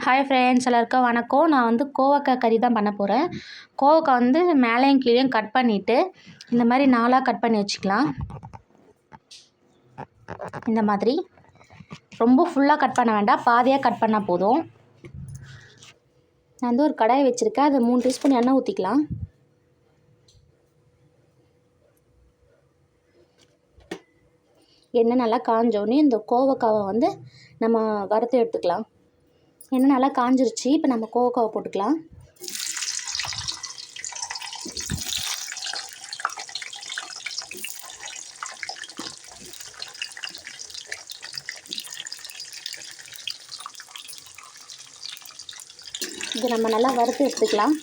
Hi friends, எல்லாருக்கும் வணக்கம். நான் வந்து கோவக்காய் கறி தான் பண்ண போகிறேன். கோவக்காய் வந்து மேலேயும் கீழேயும் கட் பண்ணிவிட்டு இந்த மாதிரி 4ஆக கட் பண்ணி வச்சுக்கலாம். இந்த மாதிரி ரொம்ப ஃபுல்லாக கட் பண்ண வேண்டாம், பாதியாக கட் பண்ணால் போதும். நான் வந்து ஒரு கடாயை வச்சுருக்கேன், அது 3 டீஸ்பூன் எண்ணெய் ஊற்றிக்கலாம். எண்ணெய் நல்லா காஞ்சோடனே இந்த கோவக்காவை வந்து நம்ம வறுத்து எடுத்துக்கலாம். எண்ணெய் நல்லா காஞ்சிருச்சு. இப்போ நம்ம கோவக்காவை போட்டுக்கலாம். இது நம்ம நல்லா வறுத்து எடுத்துக்கலாம்.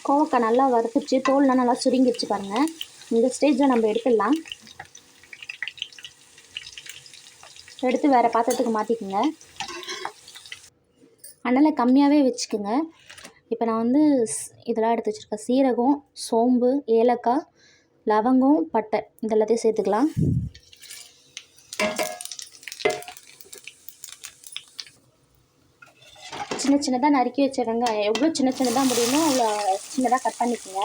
கோவக்காய் நல்லா வறுத்துச்சு, தோல்லாம் நல்லா சுருங்கிடுச்சு பாருங்கள். இந்த ஸ்டேஜில் நம்ம எடுத்துடலாம். எடுத்து வேறு பாத்திரத்துக்கு மாற்றிக்குங்க. அனலை கம்மியாகவே வச்சுக்கோங்க. இப்போ நான் வந்து இதெல்லாம் எடுத்து வச்சுருக்கேன். சீரகம், சோம்பு, ஏலக்காய், லவங்கம், பட்டை இதெல்லாத்தையும் சேர்த்துக்கலாம். சின்ன சின்னதாக நறுக்கி வச்ச வெங்காயம் எவ்வளோ சின்ன சின்னதாக முடியுமோ அவ்வளோ சின்னதாக கட் பண்ணிக்கோங்க.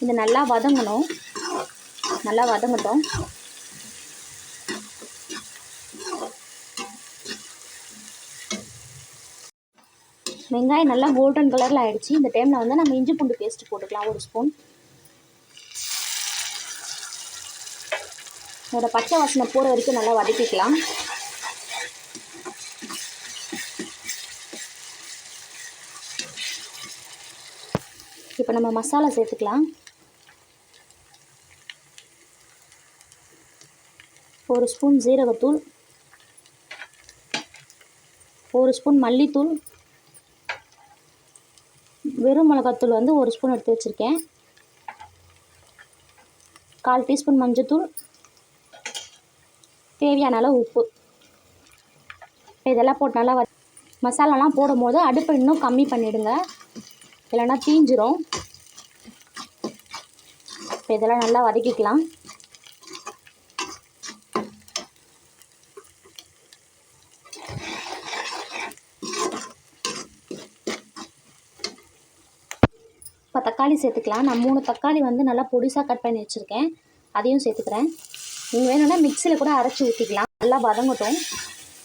இது நல்லா வதங்கணும். நல்லா வதங்கட்டும். வெங்காயம் நல்லா கோல்டன் கலரில் ஆகிடுச்சு. இந்த டைமில் வந்து நம்ம இஞ்சி பூண்டு பேஸ்ட் போட்டுக்கலாம் 1 ஸ்பூன். அதோட பச்சை வாசனை போகிற வரைக்கும் நல்லா வதக்கிக்கலாம். இப்போ நம்ம மசாலா சேர்த்துக்கலாம். 1 ஸ்பூன் ஜீரகத்தூள், 1 ஸ்பூன் மல்லித்தூள், வெறும் மிளகாத்தூள் வந்து 1 ஸ்பூன் எடுத்து வச்சுருக்கேன், 1/4 டீஸ்பூன் மஞ்சத்தூள், தேவையான அளவு உப்பு. இதெல்லாம் போட்டு நல்லா மசாலாலாம் போடும்போது அடுப்பை இன்னும் கம்மி பண்ணிவிடுங்க, இல்லைன்னா தீஞ்சிரும். இப்போ இதெல்லாம் நல்லா வதக்கிக்கலாம். இப்போ தக்காளி சேர்த்துக்கலாம். நான் 3 தக்காளி வந்து நல்லா பொடிசாக கட் பண்ணி வச்சுருக்கேன், அதையும் சேர்த்துக்கிறேன். நீங்கள் வேணும்னா மிக்சியில் கூட அரைச்சி ஊற்றிக்கலாம். நல்லா வதங்கட்டும்.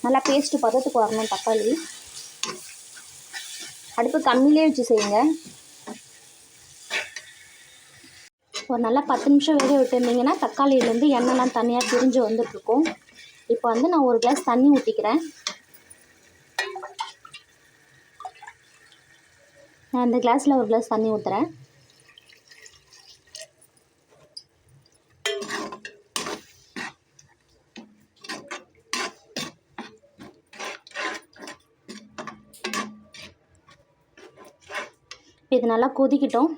நல்லா பேஸ்ட்டு பதத்துக்கு வரணும் தக்காளி. அடுப்பு கம்மியிலே வச்சு செய்யுங்க. ஒரு நல்லா 10 நிமிஷம் வேக விட்டுருந்தீங்கன்னா தக்காளியிலேருந்து எண்ணெய்லாம் தனியாக பிரிஞ்சு வந்துட்டுருக்கும். இப்போ வந்து நான் 1 கிளாஸ் தண்ணி ஊற்றிக்கிறேன். நான் இந்த கிளாஸில் 1 கிளாஸ் தண்ணி ஊற்றுறேன். இது நல்லா கொதிக்கிட்டோம்.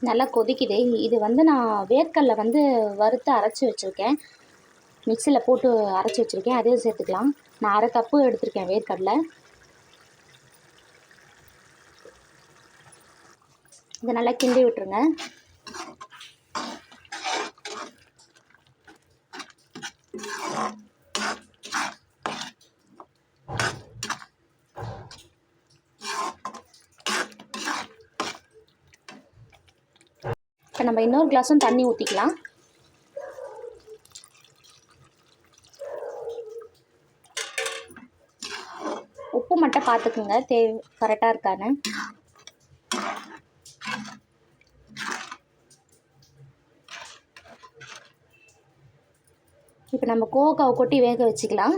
நல்லா கொதிக்குது. இது வந்து நான் வேர்க்கடலை வந்து வறுத்து அரைச்சி வச்சுருக்கேன், மிக்சியில் போட்டு அரைச்சி வச்சுருக்கேன், அதையும் சேர்த்துக்கலாம். நான் 1/2 கப்பு எடுத்திருக்கேன் வேர்க்கடலை. இதை நல்லா கிண்டி விட்டுருங்க. இப்போ நம்ம இன்னொரு கிளாஸும் தண்ணி ஊற்றிக்கலாம். உப்பு மட்டும் பார்த்துக்குங்க கரெக்டாக இருக்கான்னு. இப்போ நம்ம கோவக்காவை கொட்டி வேக வச்சுக்கலாம்.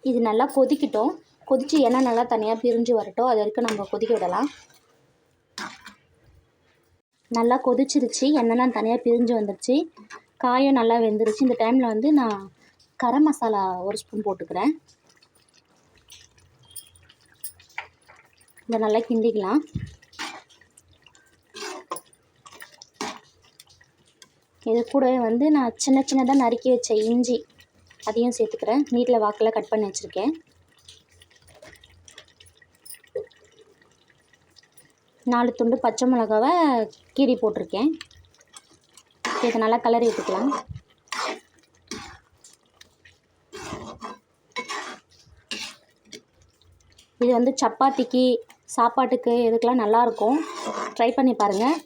இது நல்லா கொதிக்கிட்டோம். கொதித்து எண்ணெய் நல்லா தனியாக பிரிஞ்சு வரட்டும், அது வரைக்கும் நம்ம கொதிக்க விடலாம். நல்லா கொதிச்சிருச்சு, எண்ணெய்லாம் தனியாக பிரிஞ்சு வந்துருச்சு, காயும் நல்லா வெந்துருச்சு. இந்த டைமில் வந்து நான் கரம் மசாலா 1 ஸ்பூன் போட்டுக்கிறேன். இதை நல்லா கிண்டிக்கலாம். இது கூடவே வந்து நான் சின்ன சின்னதாக நறுக்கி வச்ச இஞ்சி அதையும் சேர்த்துக்கிறேன். நீட்டில் வாக்கில் கட் பண்ணி வச்சுருக்கேன். 4 துண்டு பச்சை மிளகாவை கீறி போட்டிருக்கேன். இதை நல்லா கலரி விட்டுக்கலாம். இது வந்து சப்பாத்திக்கு, சாப்பாட்டுக்கு இதுக்கெலாம் நல்லாயிருக்கும். ட்ரை பண்ணி பாருங்கள்.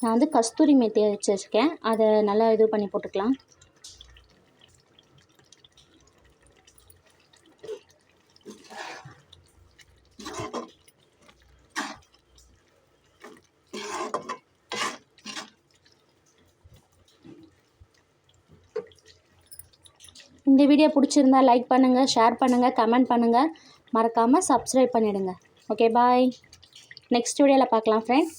நான் வந்து கஸ்தூரி மேத்தி வச்சுருக்கேன். அதை நல்லா இது பண்ணி போட்டுக்கலாம். இந்த வீடியோ பிடிச்சிருந்தா லைக் பண்ணுங்கள், ஷேர் பண்ணுங்கள், கமெண்ட் பண்ணுங்கள். மறக்காமல் சப்ஸ்கிரைப் பண்ணிவிடுங்க. ஓகே, பாய். நெக்ஸ்ட் வீடியோவில் பார்க்கலாம் ஃப்ரெண்ட்.